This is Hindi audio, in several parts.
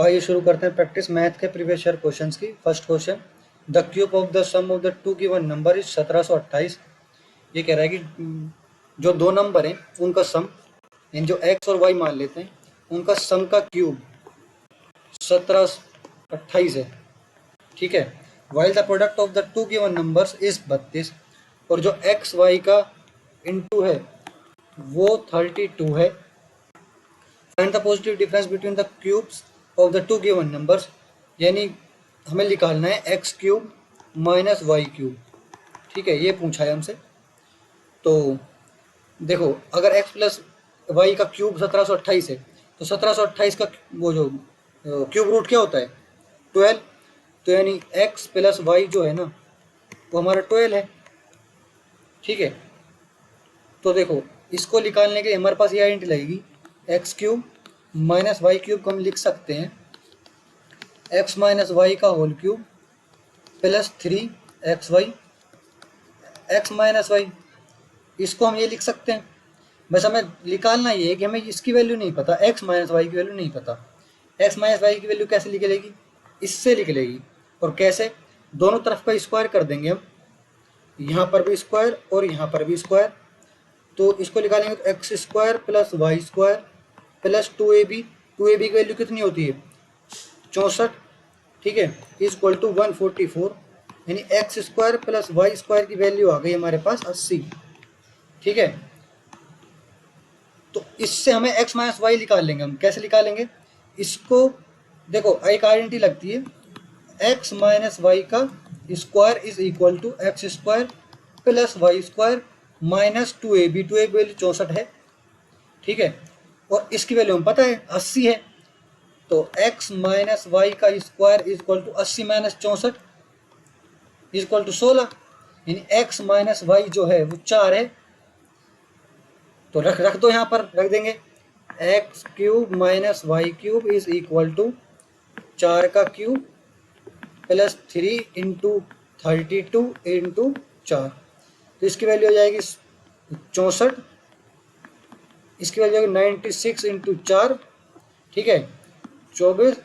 आइए शुरू करते हैं प्रैक्टिस मैथ के प्रीवियस ईयर क्वेश्चंस की। First question, the cube of the sum of the two given number is 1728। ये कह रहा है कि जो दो नंबर हैं उनका सम, इन जो x और y मान लेते हैं उनका सम का क्यूब 1728 है। ठीक है, while the product of the two given numbers is 32 और जो x y का इनटू है वो 32 है। Find the positive difference between the cubes of the two given numbers, यानी हमें निकालना है x cube minus y cube. ठीक है, ये पूछा है हमसे। तो देखो, अगर x प्लस वाई का क्यूब 1728 है तो 1728 का वो जो क्यूब रूट क्या होता है 12। तो यानी x प्लस वाई जो है ना वो हमारा 12 है। ठीक है, तो देखो इसको निकालने के लिए हमारे पास ये आइडेंटिटी लगेगी, x cube minus y cube को हम लिख सकते हैं एक्स माइनस वाई का whole cube plus 3xy x minus y. इसको हम ये लिख सकते हैं। बस हमें निकालना ये है कि हमें इसकी वैल्यू नहीं पता, एक्स माइनस वाई की वैल्यू नहीं पता। एक्स माइनस वाई की वैल्यू कैसे निकलेगी, इससे निकलेगी। और कैसे, दोनों तरफ का स्क्वायर कर देंगे हम, यहाँ पर भी स्क्वायर और यहाँ पर भी स्क्वायर। तो इसको निकालेंगे तो x square plus y square plus 2ab। 2ab की वैल्यू कितनी होती है 64। ठीक है, इज इक्वल टू 144, यानी x square plus y square की वैल्यू आ गई हमारे पास 80। ठीक है, तो इससे हमें एक्स माइनस वाई निकाल लेंगे हम। कैसे निकालेंगे इसको, देखो एक आइडेंटिटी लगती है, एक्स माइनस वाई का square is equal to x square plus y square minus 2ab। 2ab value 64 है। ठीक है, और इसकी वैल्यू हम पता है 80 है। तो x माइनस वाई का square is equal to 80 minus 64 is equal to 16, यानी x माइनस वाई जो है वो 4 है। तो रख दो, यहाँ पर रख देंगे x cube minus y cube is equal to 4 का क्यूब प्लस 3 इंटू 32 इंटू 4। तो इसकी वैल्यू हो जाएगी 64, इसकी वैल्यू हो जाएगी 96 इंटू 4। ठीक है, 24,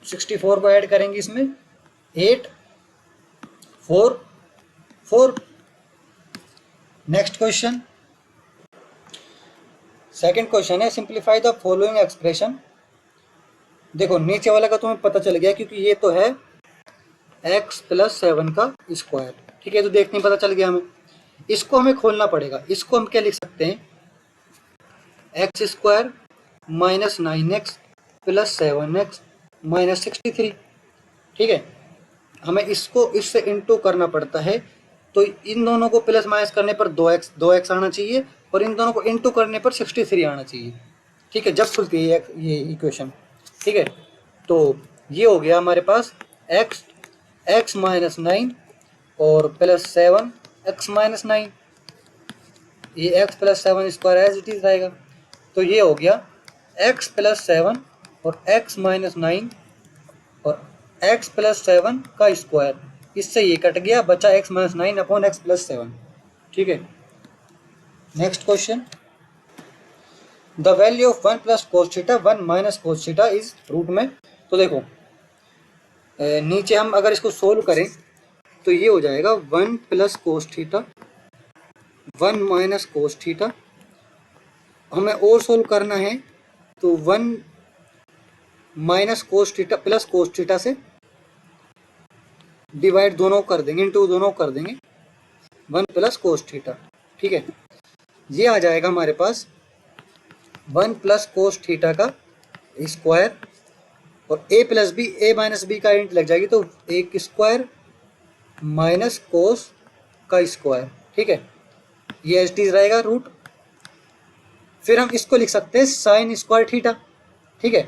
64 को ऐड करेंगे इसमें 8 4 4। नेक्स्ट क्वेश्चन, सेकंड क्वेश्चन है, सिंप्लीफाई द फॉलोइंग एक्सप्रेशन। देखो नीचे वाला का तुम्हें पता चल गया क्योंकि ये तो है x प्लस 7 का स्क्वायर। ठीक है, तो देखते ही पता चल गया हमें। इसको हमें खोलना पड़ेगा। इसको हम क्या लिख सकते हैं, x square minus 9x plus 7x minus 63। ठीक है, हमें इसको इससे इंटू करना पड़ता है। तो इन दोनों को प्लस माइनस करने पर 2x आना चाहिए और इन दोनों को इंटू करने पर 63 आना चाहिए। ठीक है, जब खुलती है ये इक्वेशन। ठीक है, तो ये हो गया हमारे पास x माइनस 9 और प्लस 7 x माइनस 9। ये x plus 7 square as it is रहेगा। तो ये हो गया x प्लस 7 और x माइनस 9 और x प्लस 7 का स्क्वायर। इससे ये कट गया, बचा x minus 9 upon x plus 7। ठीक है, next question, the value of 1 plus cos theta 1 minus cos theta is root में। तो देखो नीचे हम अगर इसको सोल्व करें तो ये हो जाएगा 1 plus cos theta 1 minus cos theta. हमें और सोल्व करना है तो 1 minus cos theta plus cos theta से डिवाइड दोनों कर देंगे, इंटू दोनों कर देंगे 1 प्लस कोस थीटा। ठीक है, ये आ जाएगा हमारे पास 1 प्लस कोस थीटा का स्क्वायर और a plus b, a minus b का इंट लग जाएगी तो एक स्क्वायर माइनस कोस का स्क्वायर। ठीक है, ये एच टी रहेगा रूट। फिर हम इसको लिख सकते हैं साइन स्क्वायर थीटा। ठीक है,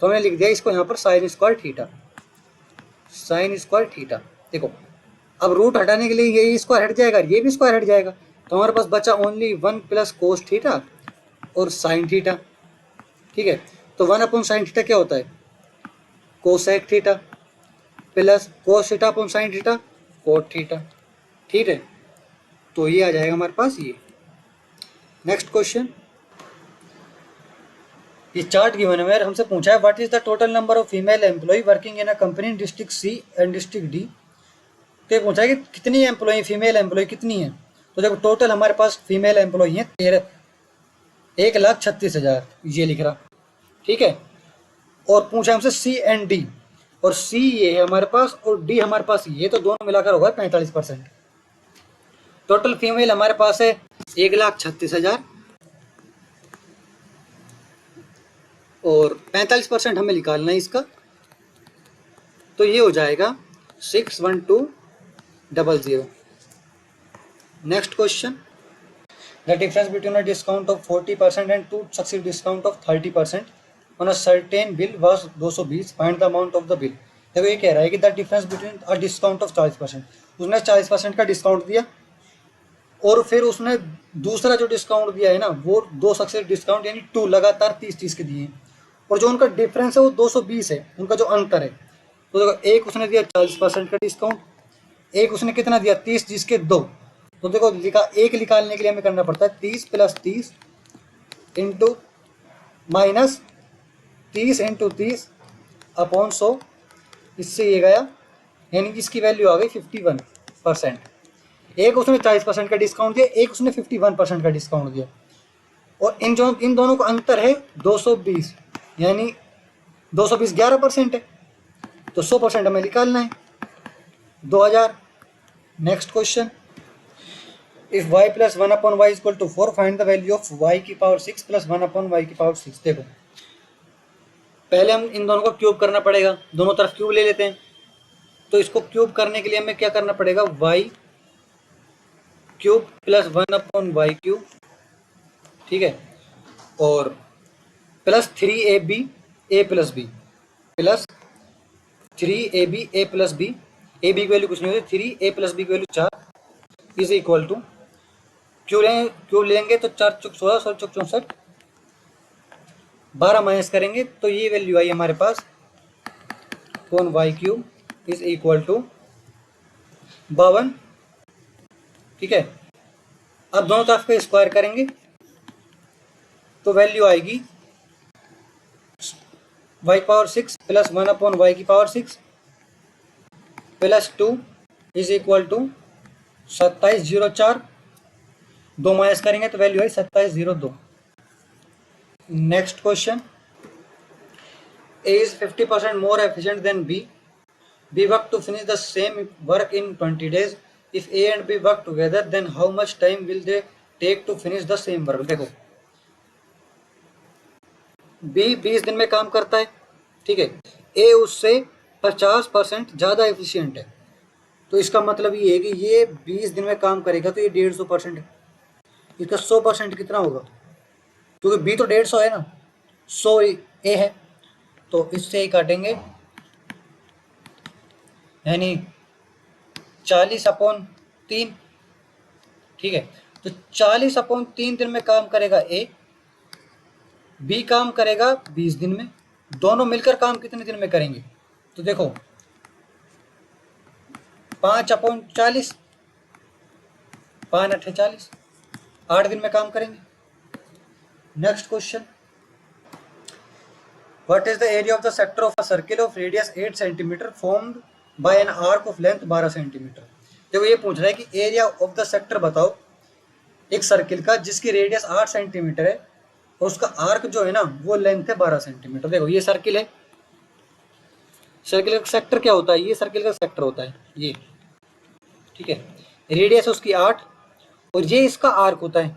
तो हमने लिख दिया इसको यहाँ पर sine square theta, sine square theta. देखो अब रूट हटाने के लिए ये स्क्वायर हट जाएगा, ये भी स्क्वायर हट जाएगा, तो हमारे पास बचा ओनली 1 प्लस कोस थीटा और साइन थीटा। ठीक है, तो 1 अपॉन साइन थीटा क्या होता है cosec theta plus cos theta upon sine theta cot theta. ठीक है, तो ये आ जाएगा हमारे पास ये। नेक्स्ट क्वेश्चन, ये चार्ट गिवन है, हमसे पूछा है what is the total number of female employ working in a company in district C and district D. तो ये पूछा है कि कितनी एम्प्लॉय, फीमेल एम्प्लॉय कितनी है। तो देखो टोटल हमारे पास फीमेल एम्प्लॉय है 1,36,000, ये लिख रहा, ठीक है। और पूछा हमसे सी एंड डी, और सी ये है हमारे पास और डी हमारे पास ये, तो दोनों मिलाकर होगा 45%। टोटल फीमेल हमारे पास है 1,36,000 और 45% हमें निकालना है इसका, तो ये हो जाएगा 61200। Next question, the difference between a discount of 40% and two successive discount of 30% on a certain bill was 220, find the amount of the bill. देखो ये कह रहा है कि the difference between a discount of 40%, उसने 40% का डिस्काउंट दिया और फिर उसने दूसरा जो डिस्काउंट दिया है ना वो 2 सक्सेसिव डिस्काउंट यानी 2 लगातार 30 के दिए हैं, और जो उनका डिफरेंस है वो 220 है, उनका जो अंतर है। तो देखो एक उसने दिया 40% का डिस्काउंट, एक उसने कितना दिया 30 जिसके 2। तो देखो एक निकालने के लिए हमें करना पड़ता है 30 + 30 इंटू माइनस 30 इंटू 30 अपॉन 100, इससे ये गया, यानी कि इसकी वैल्यू आ गई 51%। एक उसने 40% का डिस्काउंट दिया, एक उसने 51% का डिस्काउंट दिया, और इन दोनों का अंतर है 220, यानी 220 11% है, तो 100% हमें निकालना है 2000। Next question, if y + 1/y = 4 find the value of y⁴ 6 + 1/y⁴ 6। देखो पहले हम इन दोनों को क्यूब करना पड़ेगा, दोनों तरफ क्यूब ले लेते हैं। तो इसको क्यूब करने के लिए हमें क्या करना पड़ेगा, y³ + 1/y³, ठीक है, और plus 3ab a + b plus 3ab a + b, a b की वैल्यू कुछ नहीं होती 3, a + b की value 4 is equal two cube लेंगे तो 4 × 16, 16 × 64, 12 माइनस करेंगे तो ये वैल्यू आई हमारे पास कौन y³ इज इक्वल टू 52, ठीक है। अब दोनों तरफ का स्क्वायर करेंगे तो वैल्यू आएगी y⁴ 6 + 1/y⁴ plus 2 is equal to 2704, 2 minus करेंगे तो वैल्यू आई 2702। Next question, A is 50% more efficient than B. B work to finish the same work in 20 days. If A and B work together, then how much time will they take to finish the same work? देखो B 20 दिन में काम करता है, ठीक है, A उससे 50% ज़्यादा एफिशिएंट है, तो इसका मतलब ये है कि ये 20 दिन में काम करेगा तो ये 150% है, इसका 100% कितना होगा, क्योंकि B तो 150 है ना, 100 A है, तो इससे ही काटेंगे, यानी 40/3, ठीक है। तो 40/3 दिन में काम करेगा A, B काम करेगा 20 दिन में, दोनों मिलकर काम कितने दिन में करेंगे, तो देखो 5/40, 5 × 8 = 40, 8 दिन में काम करेंगे। Next question, what is the area of the sector of a circle of radius 8 centimetre formed by an arc of length 12 centimetre. देखो ये पूछ रहा है कि एरिया ऑफ द सेक्टर बताओ एक सर्किल का जिसकी रेडियस 8 सेंटीमीटर है और उसका आर्क जो है ना वो लेंथ है 12 सेंटीमीटर। देखो ये सर्किल है, सर्किल का सेक्टर क्या होता है, ये सर्किल का सेक्टर होता है ये, ठीक है, रेडियस उसकी 8 और ये इसका आर्क होता है,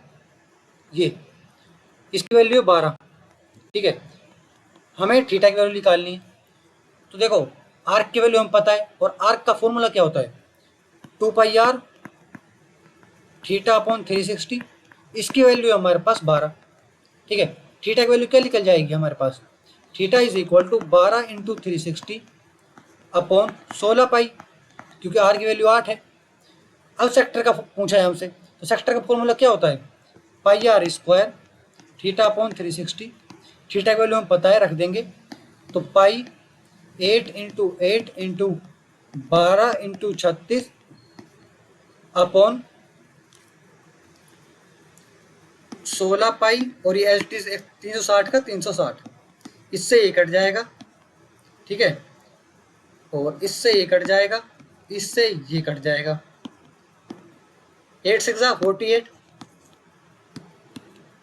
ये इसकी वैल्यू 12, ठीक है। हमें थीटा की वैल्यू निकालनी है, तो देखो आर्क की वैल्यू हमें पता है और आर्क का फॉर्मूला क्या होता है 2πr θ/360, इसकी वैल्यू हमारे पास 12, ठीक है। थीटा की वैल्यू क्या निकल जाएगी हमारे पास, theta is equal to 12 × 360 upon 16π, क्योंकि आर की वैल्यू 8 है। अब सेक्टर का पूछा है हमसे, तो सेक्टर का फॉर्मूला क्या होता है πr² θ/360, थीटा की वैल्यू हम पता है रख देंगे, तो पाई 8 × 8 × 12 × 36 अपॉन 16π, और ये एच 360 का 360, इससे ये कट जाएगा, ठीक है, और इससे ये कट जाएगा, इससे ये कट जाएगा। 8 6 48।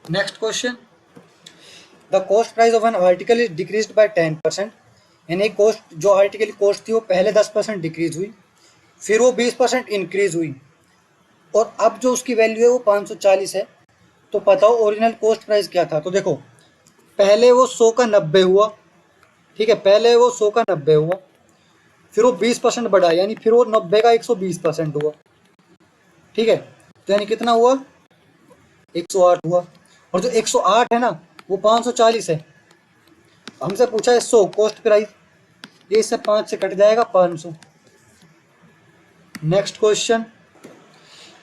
Next question, the cost price of an article is decreased bye 10%। यानी कॉस्ट, जो आर्टिकल की कॉस्ट थी वो पहले 10% डिक्रीज हुई, फिर वो 20% इंक्रीज हुई, और अब जो उसकी वैल्यू है वो 540 है। तो बताओ ओरिजिनल कॉस्ट प्राइस क्या था। तो देखो, पहले वो 100 का 90 हुआ, ठीक है, पहले वो 100 का 90 हुआ, फिर वो 20% बढ़ा, यानी फिर वो 90 का 120% हुआ, ठीक है। तो यानी कितना हुआ, 108 हुआ। और जो 108 है ना वो 540 है। हमसे पूछा है 100 कॉस्ट प्राइस, ये इससे 5 से कट जाएगा 500। Next question,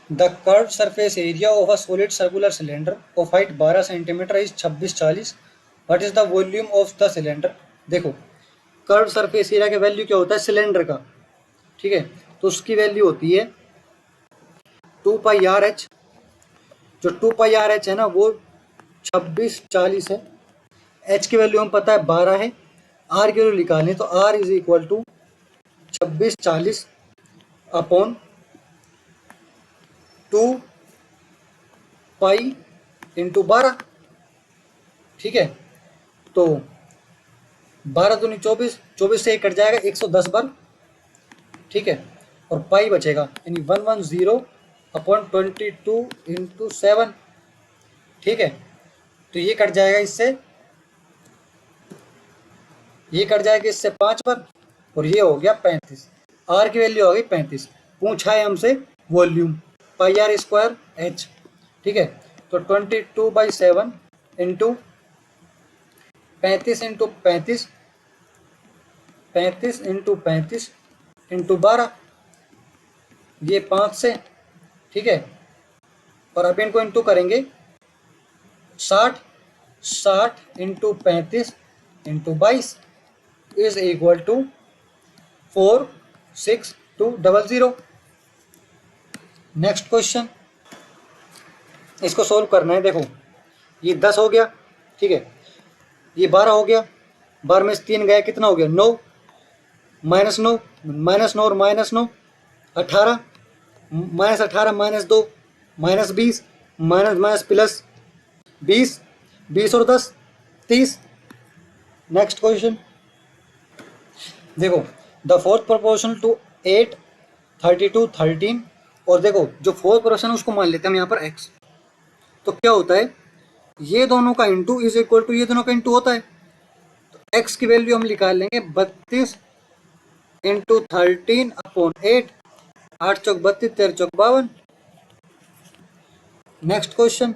the curve surface area of a solid circular cylinder of height 12 centimetre is 2640। What is the volume of the cylinder. देखो, कर्व सरफेस एरिया का वैल्यू क्या होता है सिलेंडर का, ठीक है, तो उसकी वैल्यू होती है 2πRh। जो 2πRh है ना वो 2640 है। h की वैल्यू हम पता है 12 है, r की वैल्यू निकालनी, तो r is equal to 2640 upon 2π into 12, ठीक है। तो 12 दूनी 24, 24 से कट जाएगा 110 बार, ठीक है, और पाई बचेगा, यानी 110 अपॉन 22 इंटू 7, ठीक है। तो ये कट जाएगा इससे, ये कट जाएगा इससे 5 बार, और ये हो गया 35। आर की वैल्यू हो गई 35। पूछा है हमसे वॉल्यूम, πr² h, ठीक है। तो 22/7 इंटू 35 इंटू 35, 35 इंटू 35 इंटू 12, ये 5 से, ठीक है। और अब इनको इंटू करेंगे 60, 60 into 35 into 22 is equal to 46200। Next question, इसको सोल्व करना है। देखो, ये 10 हो गया, ठीक है, ये 12 हो गया, 12 में से 3 गया, कितना हो गया 9, -9, -9 और -9 18, -18 -2 -20, माइनस प्लस 20, 20 और 10 30। नेक्स्ट क्वेश्चन, देखो, द फोर्थ प्रोपोर्शनल टू 8 32 13, और देखो जो फोर्थ प्रोपोर्शन है उसको मान लेते हैं हम यहाँ पर x। तो क्या होता है, ये दोनों का इंटू इज इक्वल टू ये दोनों का इंटू होता है। तो x की वैल्यू हम निकाल लेंगे 32 इंटू 13 अपॉन 8, 8 चौक 32, 13 चौक 52। Next question,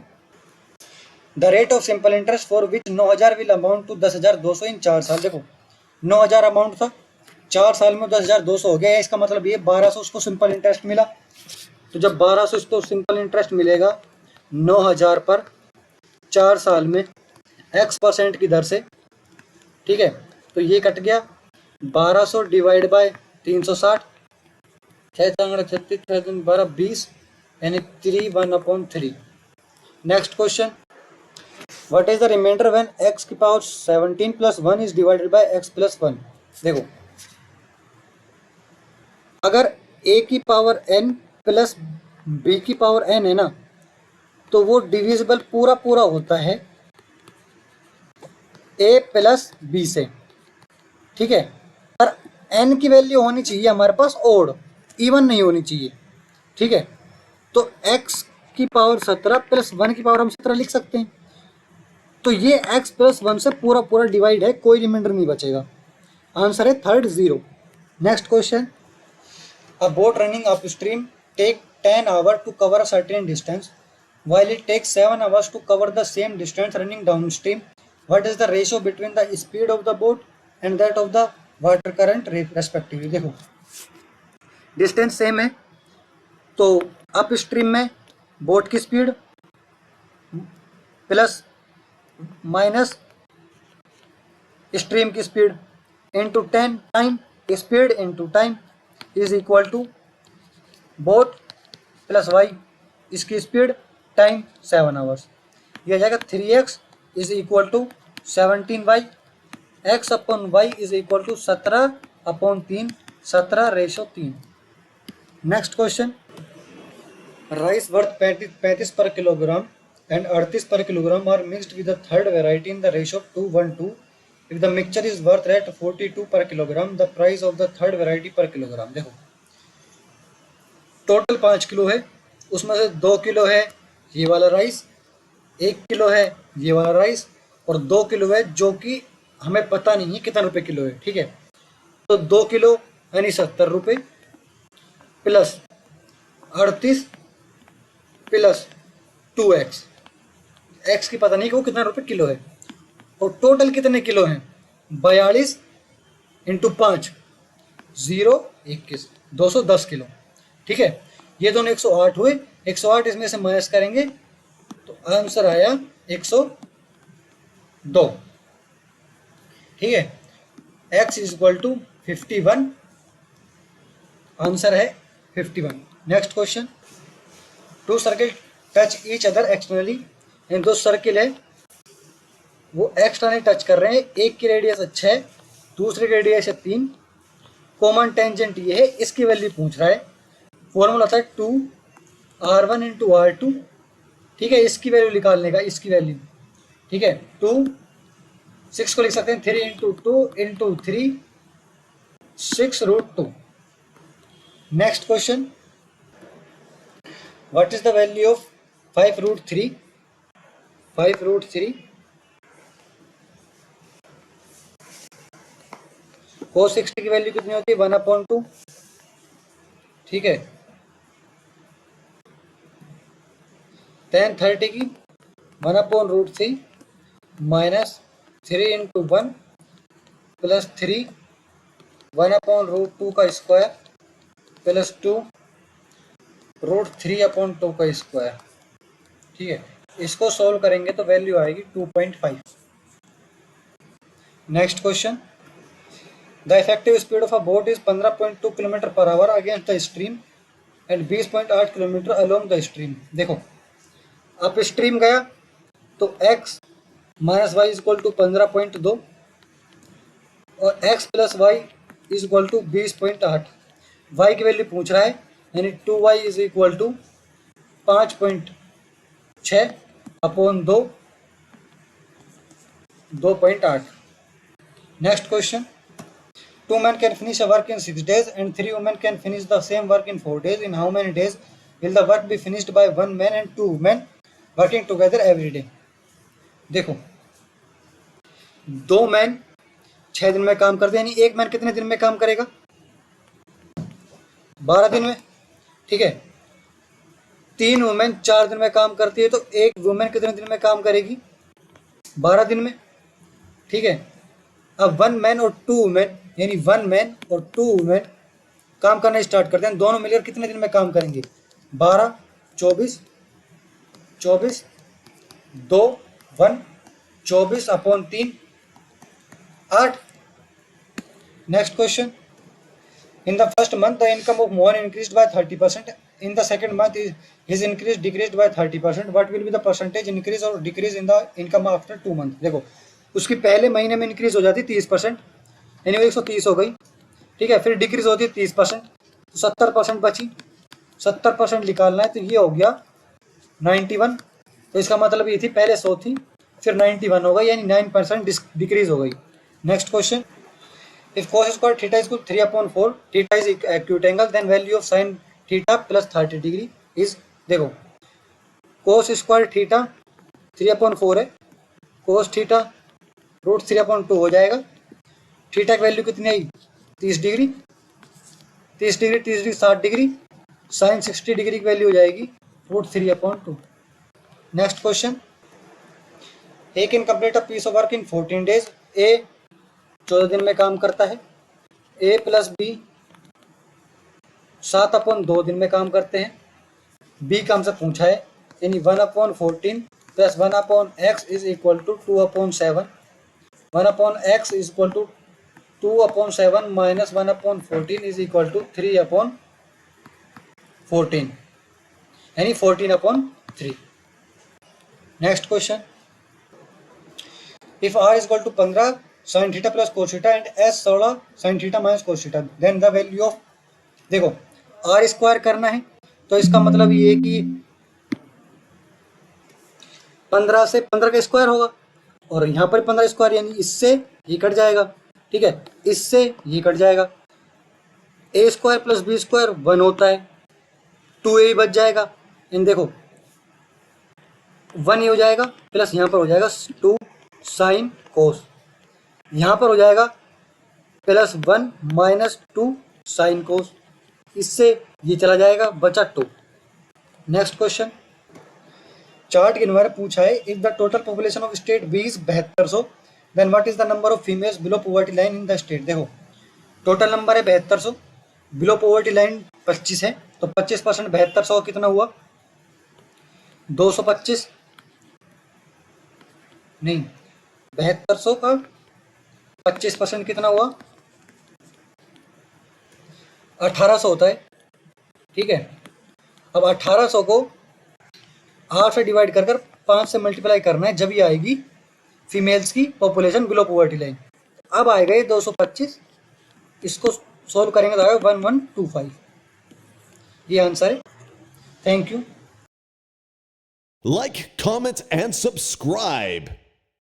the rate of simple interest for which 9000 will amount to 10,200 in 4 साल। देखो, 9000 अमाउंट था, 4 साल में 10,200 हो गया, इसका मतलब ये 1200 उसको सिंपल इंटरेस्ट मिला। तो जब 1200 इसको सिंपल इंटरेस्ट मिलेगा 9000 पर 4 साल में x% की दर से, ठीक है, तो ये कट गया 1200 डिवाइड बाय 360, 6 12 20, यानी 3/1/3। Next question, what is the remainder when x की power 17 + 1 is divided by x + 1। देखो, अगर a की पावर n प्लस b की पावर n है ना, तो वो डिविजिबल पूरा पूरा होता है a + b से, ठीक है। पर n की वैल्यू होनी चाहिए हमारे पास ओड, इवन नहीं होनी चाहिए, ठीक है। तो x की पावर 17 + 1 की पावर हम 17 लिख सकते हैं। तो ये x + 1 से पूरा पूरा डिवाइड है, कोई रिमाइंडर नहीं बचेगा। आंसर है third 0। Next question, a boat running upstream take 10 hours to cover a certain distance while it takes 7 hours to cover the same distance running downstream. What is the ratio between the speed of the boat and that of the water current respectively। देखो, डिस्टेंस सेम है, तो अप स्ट्रीम में बोट की स्पीड प्लस माइनस स्ट्रीम की speed into 10 time speed into time is equal to boat plus y, इसकी स्पीड टाइम 7 आवर्स। यह आ जाएगा 3x is equal to 17y x upon y is equal to 17/3, 17:3। Next question, rice worth 35 per kilogram and 38 per kilogram are mixed with the third variety in the ratio 2:1:2। If the mixture is worth at 42 per kilogram, the price of the third variety per kilogram. देखो टोटल 5 किलो है, उसमें से 2 किलो है ये वाला राइस, 1 किलो है ये वाला राइस, और 2 किलो है जो कि हमें पता नहीं है कितना रुपए किलो है। ठीक है, तो 2 किलो यानी 70 रुपये प्लस 38 प्लस 2x, x की पता नहीं कि वो कितना रुपए किलो है, और टोटल कितने किलो हैं 42 इंटू 5 0 21 210 किलो। ठीक है, ये दोनों 108 हुए, 108 इसमें से माइनस करेंगे तो आंसर आया 102। ठीक है, x is equal to 51, answer है 51। Next question, two circle touch each other externally, इन दो सर्किल है वो एक्सटर्नली टच कर रहे हैं, एक की रेडियस 6 है, दूसरी रेडियस है 3, कॉमन टेंजेंट ये है, इसकी वैल्यू पूछ रहा है। फॉर्मूला था 2r1 इंटू r2। ठीक है, इसकी वैल्यू निकालने का, इसकी वैल्यू। ठीक है, 6 को लिख सकते हैं 3 into 2 into 3 6√2। Next question, what is the value of 5√3? 5√3 cos 60 की वैल्यू कितनी होती है 1/2। ठीक है, tan 30 की 1/√3 माइनस 3 इंटू 1 प्लस 3 1/√2 का स्क्वायर प्लस 2√3/2 का स्क्वायर। ठीक है, इसको सॉल्व करेंगे तो वैल्यू आएगी 2.5। Next question, the effective speed of a boat is 15.2 kilometre per hour against the stream and 20.8 kilometre along the stream. देखो आप स्ट्रीम गया तो x minus y is equal to 15.2 और x plus y is equal to 20.8। y की वैल्यू पूछ रहा है, यानी 2y is equal to 5.6 upon 2.8। Next question, 2 men can finish a work in 6 days and 3 women can finish the same work in 4 days. In how many days will the work be finished by 1 man and 2 women working together every day? देखो 2 मैन 6 दिन में काम करते हैं, यानी 1 मैन कितने दिन में काम करेगा 12 दिन में। ठीक है, 3 वुमेन 4 दिन में काम करती है, तो 1 वुमेन कितने दिन में काम करेगी 12 दिन में। ठीक है, अब 1 मैन और 2 वुमेन, यानी 1 मैन और 2 वुमेन काम करना स्टार्ट करते हैं, दोनों मिलकर कितने दिन में काम करेंगे 12 24 24 2 1 24/3 8। Next question, in the first month the income of Mohan increased by 30%, in the second month his increase decreased by 30%, what will be the percentage increase और decrease in the income after 2 month. देखो उसकी पहले महीने में इंक्रीज हो जाती 30%, यानी वो 130 हो गई। ठीक है, फिर डिक्रीज होती है 30%, तो 70% बची, 70% निकालना है, तो ये हो गया 91। तो इसका मतलब ये थी पहले 100 थी, फिर 91 हो गई, यानी 9% डिक्रीज हो गई। Next question, if cos square theta is 3/4, theta is acute angle, then value of sine theta plus 30 degree is. देखो cos स्क्वायर थीटा 3/4 है, cos थीटा √3/2 हो जाएगा। थीटा की वैल्यू कितनी आई 30 degree, 30 degree 30 degree 60 degree, sine 60 degree की वैल्यू हो जाएगी √3/2। Next question, A can complete a piece of work in 14 days. A 14 दिन में काम करता है, ए प्लस बी 7/2 दिन में काम करते हैं, बी का हमसे पूछा है, यानी 1/14 plus 1/x is equal to 2/7, 1/x is equal to 2/7 minus 1/14 is equal to 3/14, यानी 14/3। Next question, if r is equal to 15 sin theta plus cos theta and s 16 sin theta minus cos theta, then the value of, देखो r स्क्वायर करना है तो इसका मतलब ये कि 15 से 15 का स्क्वायर होगा, और यहाँ पर 15 स्क्वायर यानी इससे ये कट जाएगा, ठीक है, इससे ये कट जाएगा, ए स्क्वायर प्लस बी स्क्वायर 1 होता है, 2a बच जाएगा, इन देखो 1 ये हो जाएगा प्लस यहाँ पर हो जाएगा 2 साइन कोस, यहाँ पर हो जाएगा प्लस 1 माइनस 2 साइन कोस, इससे ये चला जाएगा, बचा 2। नेक्स्ट क्वेश्चन, चार्ट के द्वारा पूछा है if the total population of state B is 7200 then what is the number of females below poverty line in the state. देखो टोटल नंबर है 7200, बिलो पॉवर्टी लाइन 25 है, तो 25% 7200 कितना हुआ 225, नहीं 7200 का 25% कितना हुआ 1800 होता है, ठीक है। अब 1800 को 8 से डिवाइड कर 5 से मल्टीप्लाई करना है, जब ये आएगी फीमेल्स की पॉपुलेशन बिलो पॉवर्टी लाइन। अब आएगा ये 225, इसको सोल्व करेंगे तो आएगा 1125, ये आंसर है। Thank you. Like, comment, and subscribe.